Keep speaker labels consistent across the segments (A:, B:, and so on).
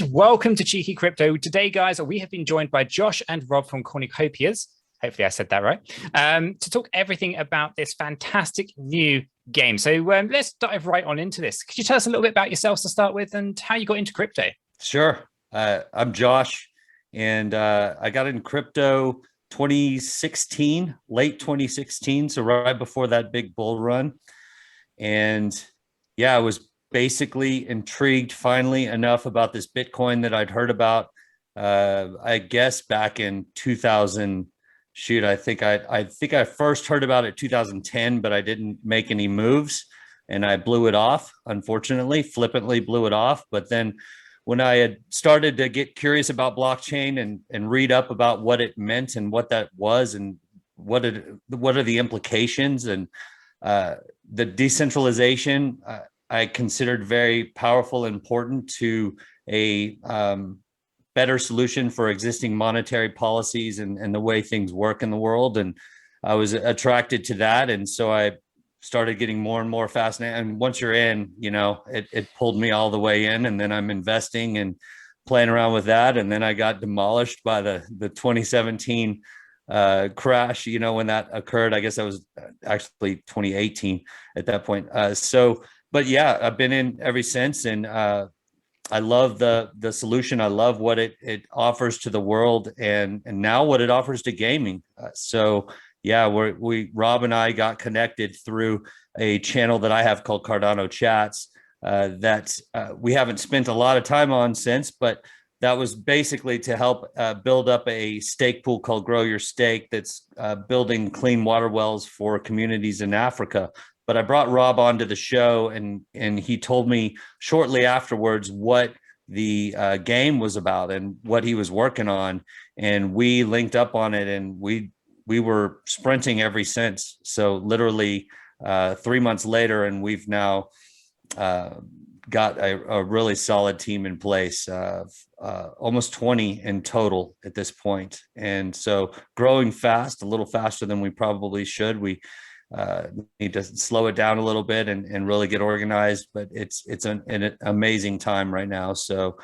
A: and welcome to Cheeky Crypto. Today, guys, we have been joined by Josh and Rob from 𝗕𝗘𝗪𝗠𝗃. Hopefully I said that right. To talk everything about this fantastic new game. So let's dive right on into this. Could you tell us a little bit about yourselves to start with and how you got into crypto?
B: Sure. I'm Josh, and I got in crypto 2016, late 2016, so right before that big bull run. And yeah, I was basically intrigued finally enough about this Bitcoin that I'd heard about, I guess back in 2000. I think I first heard about it 2010, but I didn't make any moves and I blew it off, unfortunately, flippantly blew it off. But then when I had started to get curious about blockchain and read up about what it meant and what that was and what are the implications and the decentralization, I considered very powerful and important to a better solution for existing monetary policies and the way things work in the world. And I was attracted to that. And so I started getting more and more fascinated. And once you're in, you know, it pulled me all the way in, and then I'm investing and playing around with that. And then I got demolished by the 2017 crash, you know, when that occurred. I guess that was actually 2018 at that point. But yeah, I've been in ever since. And I love the solution. I love what it offers to the world, and now what it offers to gaming. So yeah, Rob and I got connected through a channel that I have called Cardano Chats that we haven't spent a lot of time on since, but that was basically to help build up a stake pool called Grow Your Stake that's building clean water wells for communities in Africa. But I brought Rob onto the show, and he told me shortly afterwards what the game was about and what he was working on, and we linked up on it, and we were sprinting ever since. So literally 3 months later, and we've now got a really solid team in place, almost 20 in total at this point. And so growing fast, a little faster than we probably should. We need to slow it down a little bit and really get organized, but it's an amazing time right now. So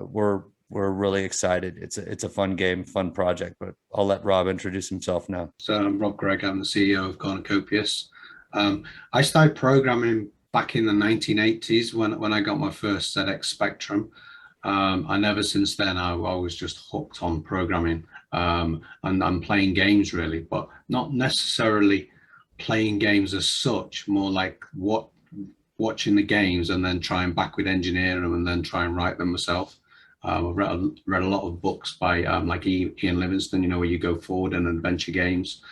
B: we're really excited. It's a fun game, fun project, but I'll let Rob introduce himself now.
C: So I'm Rob Gregg. I'm the CEO of 𝗕𝗘𝗪𝗠𝗃. I started programming back in the 1980s when I got my first ZX Spectrum. And ever since then, I was just hooked on programming and playing games, really, but not necessarily playing games as such, more like watching the games and then try and backward engineer them and then try and write them myself. I've read a lot of books by like Ian Livingstone, you know, where you go forward in adventure games.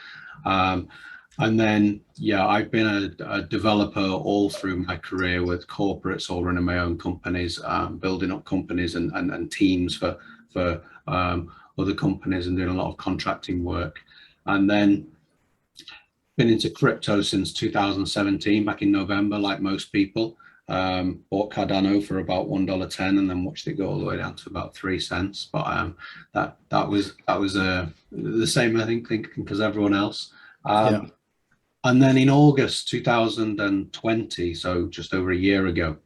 C: And then, yeah, I've been a developer all through my career with corporates, all running my own companies, building up companies and teams for other companies and doing a lot of contracting work. And then been into crypto since 2017, back in November, like most people. Bought Cardano for about $1.10 and then watched it go all the way down to about 3 cents. But that was the same, I think as everyone else.
A: Yeah.
C: And then in August 2020, so just over a year ago,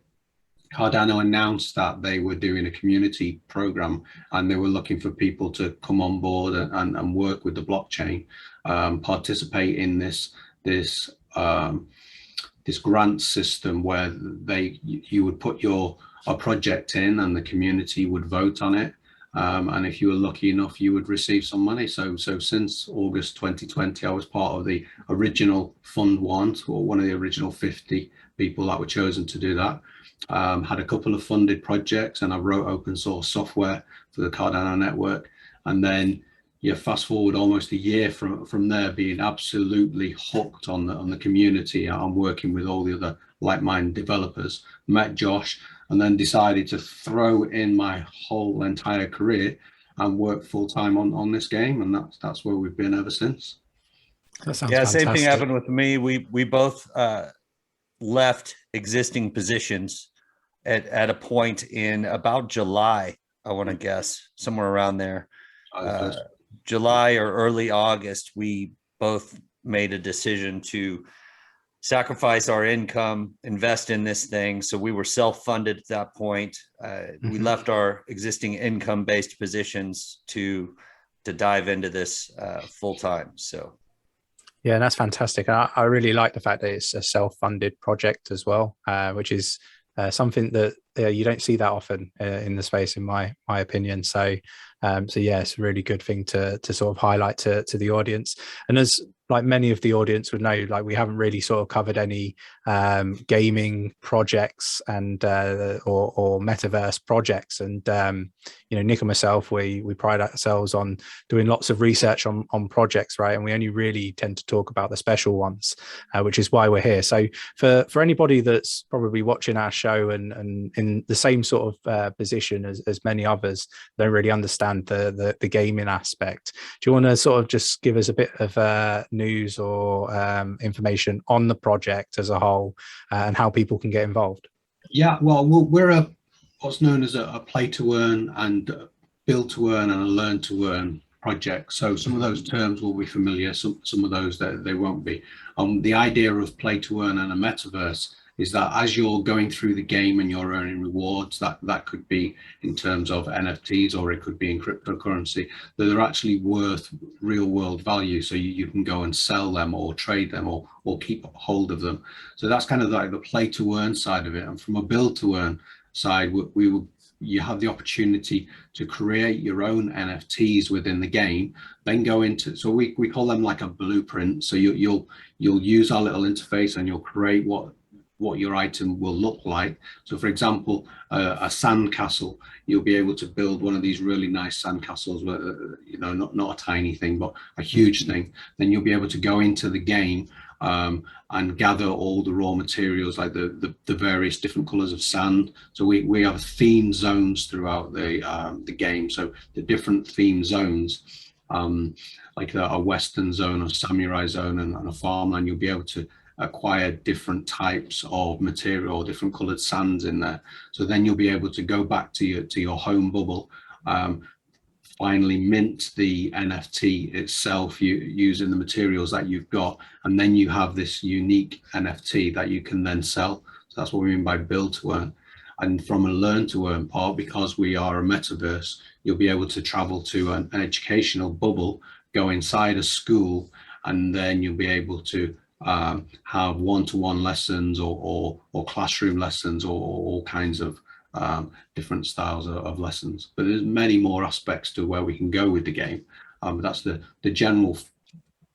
C: Cardano announced that they were doing a community program and they were looking for people to come on board and work with the blockchain, participate in this grant system where you would put a project in and the community would vote on it. And if you were lucky enough, you would receive some money. So since August 2020, I was part of the original Fund 1, or one of the original 50 people that were chosen to do that. Had a couple of funded projects, and I wrote open source software for the Cardano network. And then, yeah, fast forward almost a year from there, being absolutely hooked on the community. I'm working with all the other like-minded developers. Met Josh, and then decided to throw in my whole entire career and work full time on this game, and that's where we've been ever since.
A: That sounds
B: yeah,
A: fantastic.
B: Same thing happened with me. We both left existing positions at a point in about July, I want to guess, somewhere around there. July or early August, we both made a decision to sacrifice our income, invest in this thing. So we were self-funded at that point. We left our existing income-based positions to dive into this full time. So.
A: Yeah, that's fantastic. I really like the fact that it's a self-funded project as well, which is something that you don't see that often in the space, in my opinion. So yeah, it's a really good thing to sort of highlight to the audience. And as like many of the audience would know, like we haven't really sort of covered any gaming projects and or metaverse projects. And you know, Nick and myself, we pride ourselves on doing lots of research on projects, right? And we only really tend to talk about the special ones, which is why we're here. So for anybody that's probably watching our show and in the same sort of position as many others, don't really understand the gaming aspect, do you want to sort of just give us a bit of news or information on the project as a whole and how people can get involved?
C: Yeah, well, we're what's known as a play to earn and build to earn and a learn to earn project. So some of those terms will be familiar, some of those that they won't be. The idea of play to earn and a metaverse is that as you're going through the game and you're earning rewards, that could be in terms of NFTs or it could be in cryptocurrency, that they're actually worth real world value. So you can go and sell them or trade them or keep hold of them. So that's kind of like the play to earn side of it. And from a build to earn side, you have the opportunity to create your own NFTs within the game, then go into, so we call them like a blueprint. So you'll use our little interface and you'll create what your item will look like. So for example, a sand castle, you'll be able to build one of these really nice sand castles, you know, not a tiny thing, but a huge thing. Then you'll be able to go into the game and gather all the raw materials, like the various different colors of sand. So we have theme zones throughout the game. So the different theme zones, like a western zone, a samurai zone, and a farmland, you'll be able to acquire different types of material, different colored sands in there. So then you'll be able to go back to your home bubble, finally mint the NFT itself using the materials that you've got, and then you have this unique NFT that you can then sell. So that's what we mean by build to earn. And from a learn to earn part, because we are a metaverse, you'll be able to travel to an educational bubble, go inside a school, and then you'll be able to have one-to-one lessons or classroom lessons or all kinds of different styles of lessons. But there's many more aspects to where we can go with the game. That's the general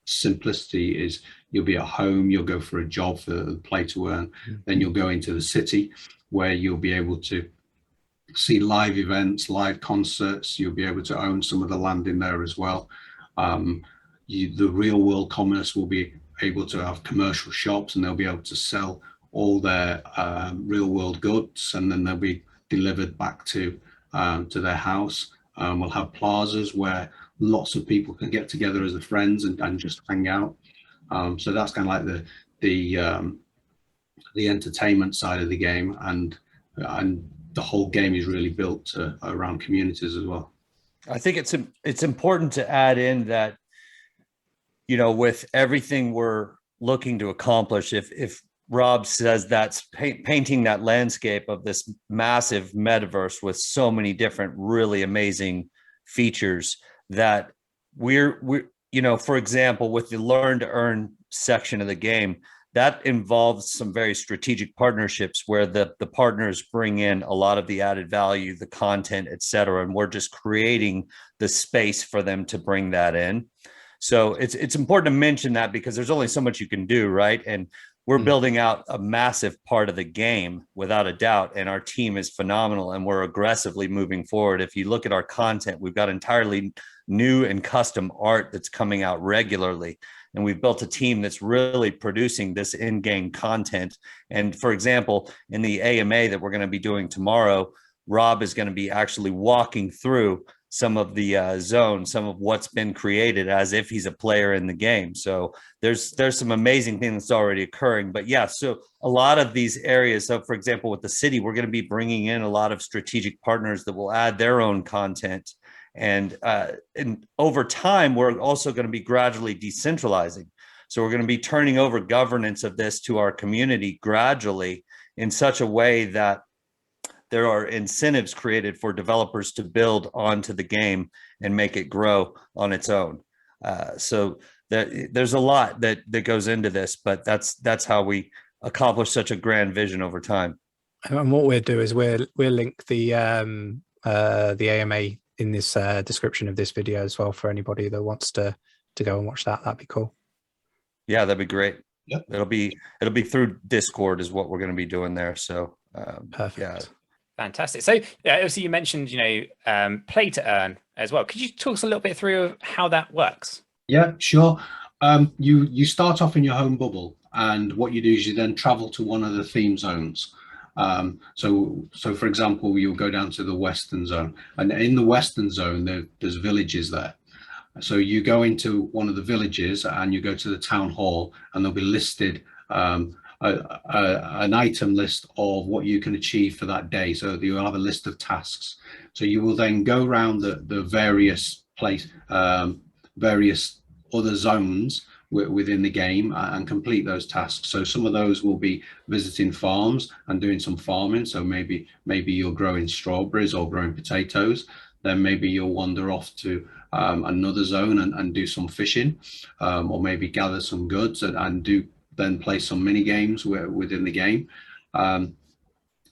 C: simplicity is you'll be at home, you'll go for a job for the play to earn, then you'll go into the city where you'll be able to see live events, live concerts, you'll be able to own some of the land in there as well. The real world commerce will be able to have commercial shops and they'll be able to sell all their real world goods, and then they'll be delivered back to their house. We'll have plazas where lots of people can get together as friends and just hang out. So that's kind of like the entertainment side of the game, and the whole game is really built around communities as well.
B: I think it's important to add in that, you know, with everything we're looking to accomplish, if Rob says that's painting that landscape of this massive metaverse with so many different really amazing features, that we're you know, for example, with the learn to earn section of the game, that involves some very strategic partnerships where the partners bring in a lot of the added value, the content, et cetera, and we're just creating the space for them to bring that in. So it's important to mention that because there's only so much you can do, right? And we're building out a massive part of the game without a doubt, and our team is phenomenal and we're aggressively moving forward. If you look at our content, we've got entirely new and custom art that's coming out regularly, and we've built a team that's really producing this in-game content. And for example, in the AMA that we're going to be doing tomorrow, Rob is going to be actually walking through some of the zones, some of what's been created as if he's a player in the game. So there's some amazing things that's already occurring. But yeah, so a lot of these areas, so for example, with the city, we're going to be bringing in a lot of strategic partners that will add their own content. And over time, we're also going to be gradually decentralizing. So we're going to be turning over governance of this to our community gradually in such a way that there are incentives created for developers to build onto the game and make it grow on its own. So there's a lot that goes into this, but that's how we accomplish such a grand vision over time.
D: And what we'll do is we'll link the AMA in this description of this video as well for anybody that wants to go and watch that. That'd be cool.
B: Yeah, that'd be great.
C: Yep.
B: It'll be through Discord is what we're going to be doing there. So
D: perfect.
B: Yeah.
A: Fantastic. So obviously you mentioned, play to earn as well. Could you talk us a little bit through how that works?
C: Yeah, sure. You start off in your home bubble, and what you do is you then travel to one of the theme zones. So for example, you'll go down to the Western zone, and in the Western zone, there's villages there. So you go into one of the villages and you go to the town hall, and there'll be listed an item list of what you can achieve for that day. So you'll have a list of tasks. So you will then go around the various various other zones within the game and complete those tasks. So some of those will be visiting farms and doing some farming. So maybe you're growing strawberries or growing potatoes. Then maybe you'll wander off to another zone and do some fishing, or maybe gather some goods and then play some mini games within the game. And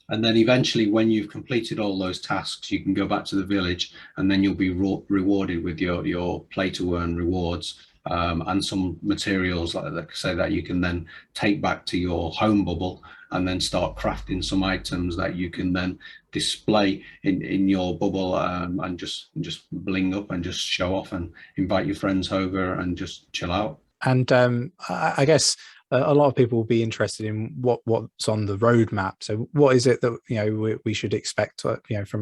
C: then eventually, when you've completed all those tasks, you can go back to the village, and then you'll be rewarded with your play to earn rewards, and some materials like say that you can then take back to your home bubble and then start crafting some items that you can then display in your bubble, and just bling up and just show off and invite your friends over and just chill out.
D: And I guess a lot of people will be interested in what's on the roadmap. So what is it that we should expect from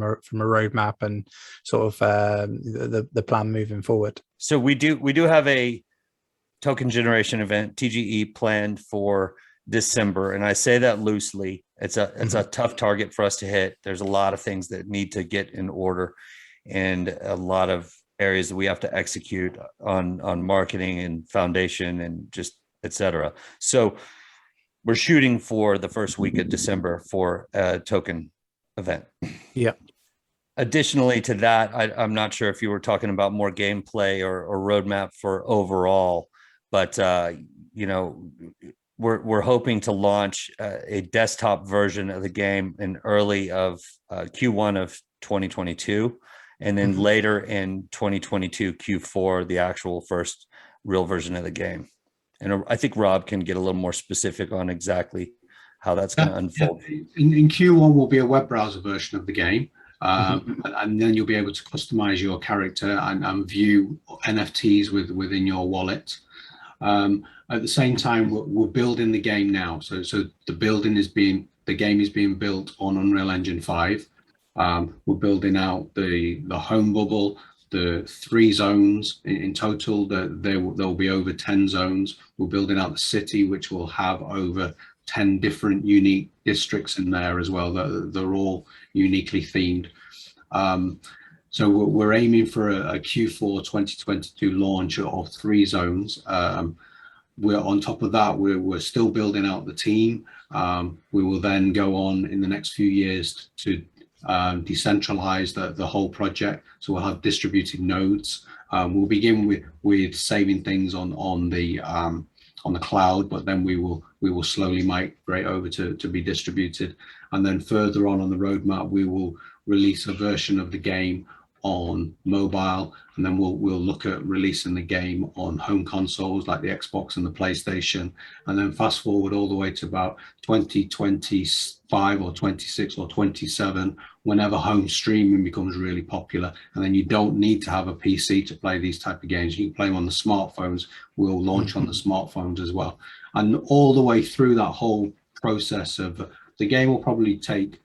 D: a roadmap and sort of the plan moving forward?
B: So we do have a token generation event, TGE, planned for December, and I say that loosely. It's a tough target for us to hit. There's a lot of things that need to get in order, and a lot of areas that we have to execute on marketing and foundation and just etc. So we're shooting for the first week of December for a token event.
D: Yeah. Additionally
B: to that, I'm not sure if you were talking about more gameplay or roadmap for overall, but we're hoping to launch a desktop version of the game in early of Q1 of 2022, and then later in 2022 Q4 the actual first real version of the game. And I think Rob can get a little more specific on exactly how that's going to unfold.
C: In Q1 will be a web browser version of the game, and then you'll be able to customize your character and view NFTs within your wallet. At the same time, we're building the game now. So the game is being built on Unreal Engine 5. We're building out the home bubble, the 3 zones in total. There will be over 10 zones. We're building out the city, which will have over 10 different unique districts in there as well. They're all uniquely themed. So we're aiming for a Q4 2022 launch of 3 zones. We're on top of that, we're still building out the team. We will then go on in the next few years to decentralize the whole project. So we'll have distributed nodes. We'll begin with saving things on the cloud, but then we will slowly migrate over to be distributed. And then further on the roadmap, we will release a version of the game on mobile, and then we'll look at releasing the game on home consoles like the Xbox and the PlayStation, and then fast forward all the way to about 2025 or 26 or 27, whenever home streaming becomes really popular, and then you don't need to have a PC to play these type of games. You can play them on the smartphones. We'll launch on the smartphones as well, and all the way through that whole process of the game will probably take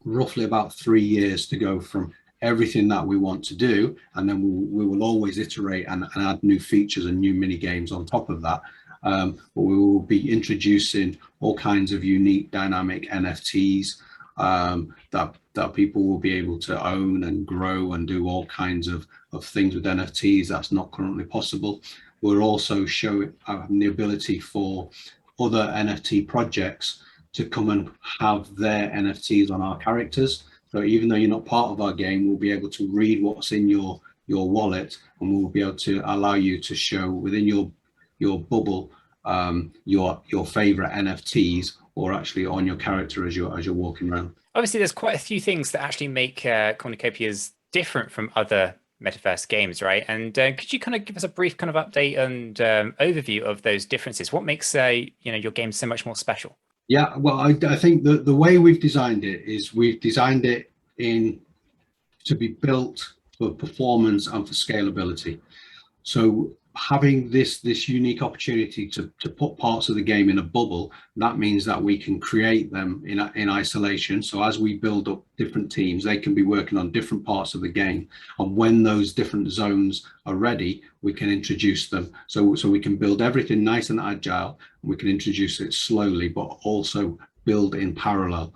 C: roughly about 3 years to go from everything that we want to do, and then we will always iterate and add new features and new mini games on top of that. But we will be introducing all kinds of unique dynamic NFTs that people will be able to own and grow and do all kinds of things with NFTs that's not currently possible. we're also showing the ability for other NFT projects to come and have their NFTs on our characters. So even though you're not part of our game, we'll be able to read what's in your wallet, and we'll be able to allow you to show within your bubble your favorite NFTs, or actually on your character as you're walking around.
A: Obviously, there's quite a few things that actually make cornucopias different from other Metaverse games, right? And could you kind of give us a brief kind of update and overview of those differences? What makes your game so much more special?
C: Yeah, well, I think the way we've designed it is we've designed it to be built for performance and for scalability. So having this unique opportunity to put parts of the game in a bubble, that means that we can create them in isolation. So as we build up different teams, they can be working on different parts of the game, and when those different zones are ready, we can introduce them. So we can build everything nice and agile, and we can introduce it slowly, but also build in parallel.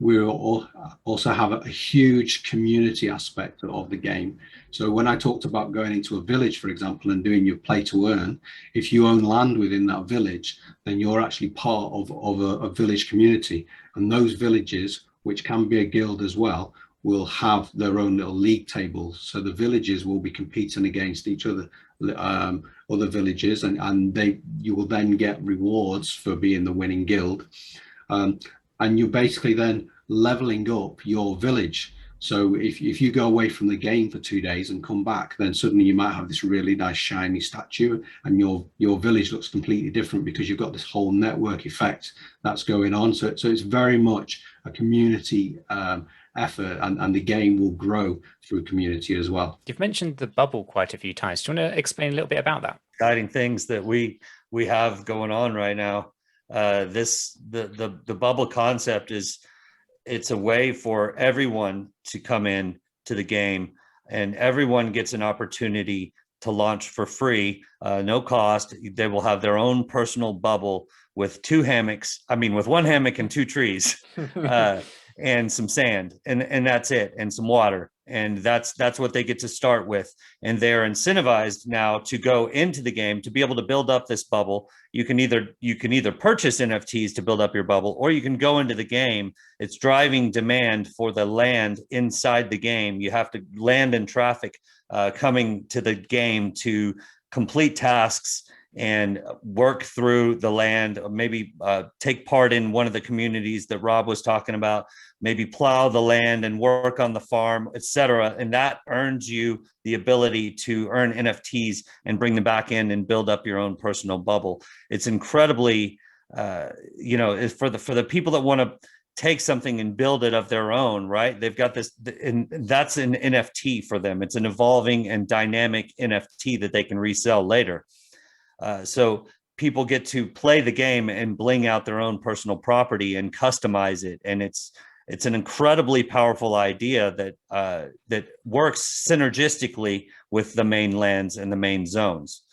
C: We also have a huge community aspect of the game. So when I talked about going into a village, for example, and doing your play to earn, if you own land within that village, then you're actually part of a village community. And those villages, which can be a guild as well, will have their own little league tables. So the villages will be competing against each other, other villages, and you will then get rewards for being the winning guild. And you're basically then leveling up your village. So if you go away from the game for 2 days and come back, then suddenly you might have this really nice shiny statue, and your village looks completely different because you've got this whole network effect that's going on. So it's very much a community effort, and the game will grow through community as well.
A: You've mentioned the bubble quite a few times. Do you want to explain a little bit about that?
B: Exciting things that we have going on right now. The bubble concept it's a way for everyone to come in to the game, and everyone gets an opportunity to launch for free, no cost. They will have their own personal bubble with with one hammock and 2 trees, and some sand, and that's it, and some water. And that's what they get to start with. And they're incentivized now to go into the game to be able to build up this bubble. You can either purchase NFTs to build up your bubble, or you can go into the game. It's driving demand for the land inside the game. You have to land and traffic coming to the game to complete tasks and work through the land, maybe take part in one of the communities that Rob was talking about, maybe plow the land and work on the farm, etc. And that earns you the ability to earn NFTs and bring them back in and build up your own personal bubble. It's incredibly, for the people that want to take something and build it of their own, right? They've got this, and that's an NFT for them. It's an evolving and dynamic NFT that they can resell later. So people get to play the game and bling out their own personal property and customize it. And it's an incredibly powerful idea that works synergistically with the main lands and the main zones.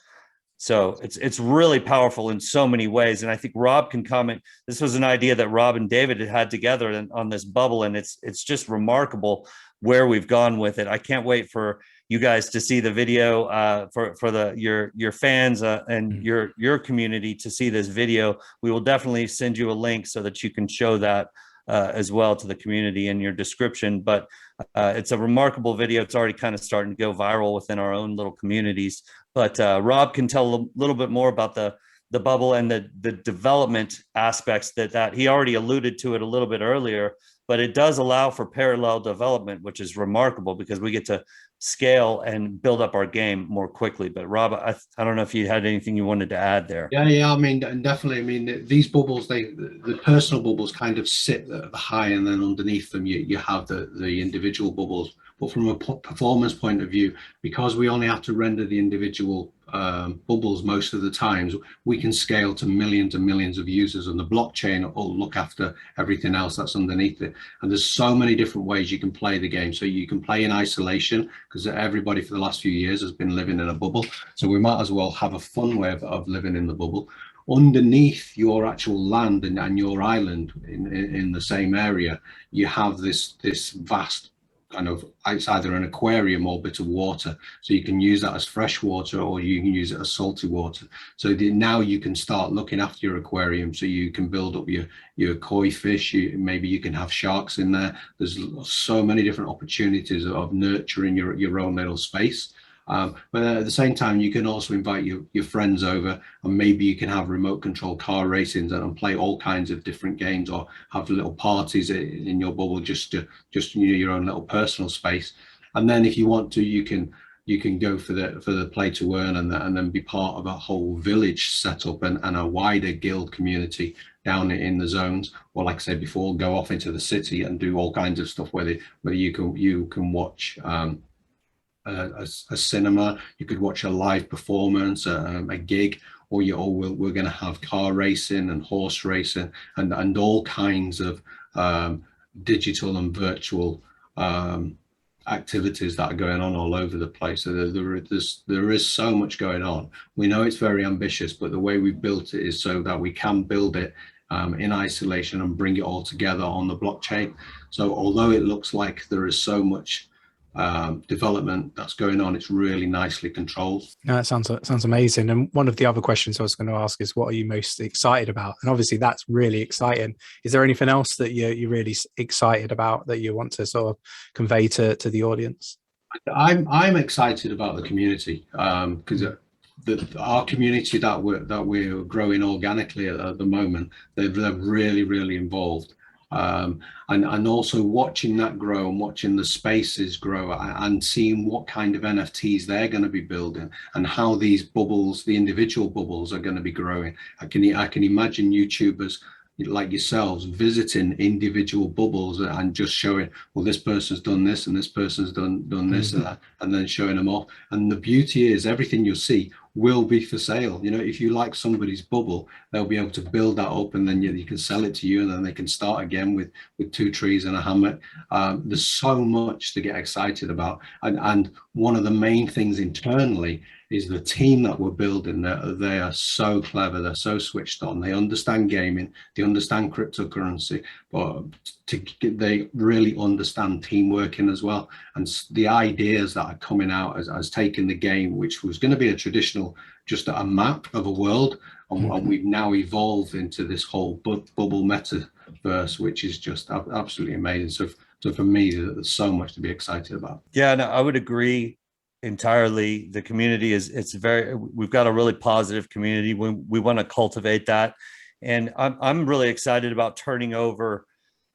B: So it's really powerful in so many ways. And I think Rob can comment. This was an idea that Rob and David had together on this bubble, and it's just remarkable where we've gone with it. I can't wait for you guys to see the video, for your fans and your community to see this video. We will definitely send you a link so that you can show that as well to the community in your description. But it's a remarkable video. It's already kind of starting to go viral within our own little communities. But Rob can tell a little bit more about the bubble and the development aspects that he already alluded to it a little bit earlier. But it does allow for parallel development, which is remarkable because we get to scale and build up our game more quickly. But Rob, I don't know if you had anything you wanted to add there.
C: Yeah. I mean, definitely. I mean, these bubbles, the personal bubbles kind of sit at the high, and then underneath them you have the individual bubbles. But from a performance point of view, because we only have to render the individual bubbles most of the times, we can scale to millions and millions of users, and the blockchain will look after everything else that's underneath it. And there's so many different ways you can play the game. So you can play in isolation, because everybody for the last few years has been living in a bubble. So we might as well have a fun way of living in the bubble. Underneath your actual land and your island in the same area, you have this vast kind of, it's either an aquarium or a bit of water, so you can use that as fresh water or you can use it as salty water. So now you can start looking after your aquarium, so you can build up your koi fish, maybe you can have sharks in there. There's so many different opportunities of nurturing your own little space. But at the same time, you can also invite your friends over, and maybe you can have remote control car racings and play all kinds of different games, or have little parties in your bubble, just your own little personal space. And then if you want to, you can go for the play to earn, and then be part of a whole village setup and a wider guild community down in the zones, or like I said before, go off into the city and do all kinds of stuff where you can watch a cinema, you could watch a live performance, a gig, or we're going to have car racing and horse racing and all kinds of digital and virtual activities that are going on all over the place. So there is so much going on. We know it's very ambitious, but the way we built it is so that we can build it in isolation and bring it all together on the blockchain. So although it looks like there is so much development that's going on, it's really nicely controlled.
D: No, that sounds amazing. And one of the other questions I was going to ask is, what are you most excited about? And obviously that's really exciting. Is there anything else that you're really excited about that you want to sort of convey to the audience?
C: I'm excited about the community, because our community that we're growing organically at the moment, they're really involved. And also watching that grow and watching the spaces grow and seeing what kind of NFTs they're going to be building and how these bubbles, the individual bubbles, are going to be growing. I can imagine YouTubers like yourselves visiting individual bubbles and just showing, well, this person's done this and this person's done this and that, and then showing them off. And the beauty is everything you'll see will be for sale. You know, if you like somebody's bubble, they'll be able to build that up, and then you can sell it to you, and then they can start again with 2 trees and a hammock. There's so much to get excited about, and one of the main things internally is the team that we're building. They are so clever, they're so switched on, they understand gaming, they understand cryptocurrency, but they really understand team working as well. And the ideas that are coming out as taking the game, which was going to be a traditional, just a map of a world, and we've now evolved into this whole bubble metaverse, which is just absolutely amazing. So for me, there's so much to be excited about.
B: Yeah, no, I would agree entirely. The community we've got a really positive community. We want to cultivate that, and I'm really excited about turning over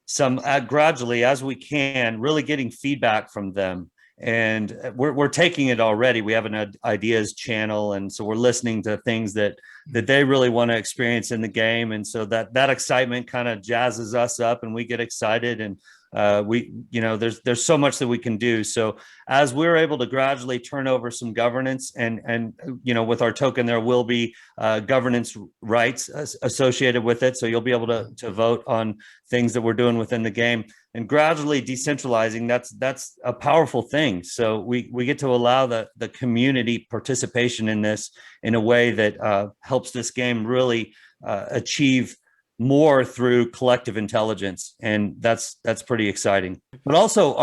B: some gradually as we can, really getting feedback from them. And we're taking it already. We have an ideas channel, and so we're listening to things that they really want to experience in the game, and so that excitement kind of jazzes us up, and we get excited. And there's so much that we can do. So as we're able to gradually turn over some governance, and with our token, there will be governance rights associated with it. So you'll be able to vote on things that we're doing within the game, and gradually decentralizing. That's a powerful thing. So we get to allow the community participation in this in a way that helps this game really achieve more through collective intelligence, and that's pretty exciting. But also,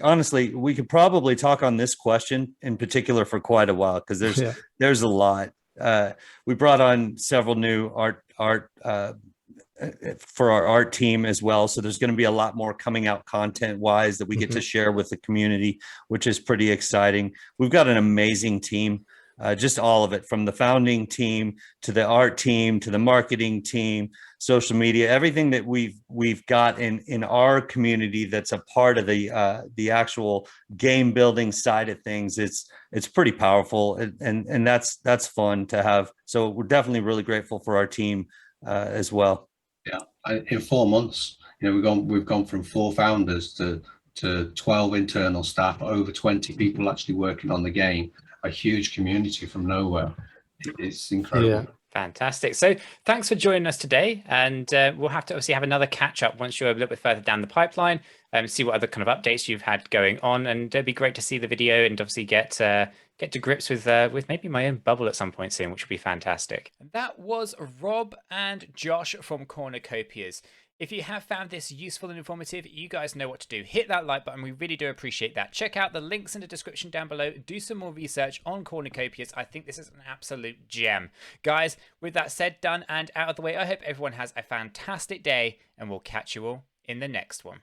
B: honestly, we could probably talk on this question in particular for quite a while, because there's a lot. We brought on several new art for our art team as well, so there's going to be a lot more coming out content wise that we get to share with the community, which is pretty exciting. We've got an amazing team. Just all of it, from the founding team to the art team to the marketing team, social media, everything that we've got in our community that's a part of the actual game building side of things. It's pretty powerful, and that's fun to have. So we're definitely really grateful for our team as well.
C: Yeah, in 4 months, we've gone from 4 founders to 12 internal staff, over 20 people actually working on the game. A huge community from nowhere. It's incredible.
D: Yeah.
A: Fantastic. So thanks for joining us today, and we'll have to obviously have another catch up once you're a little bit further down the pipeline, see what other kind of updates you've had going on, and it'd be great to see the video and obviously get to grips with maybe my own bubble at some point soon, which would be fantastic. And that was Rob and Josh from 𝗕𝗪𝗪𝗧. If you have found this useful and informative, you guys know what to do. Hit that like button. We really do appreciate that. Check out the links in the description down below. Do some more research on cornucopias. I think this is an absolute gem. Guys, with that said, done and out of the way, I hope everyone has a fantastic day, and we'll catch you all in the next one.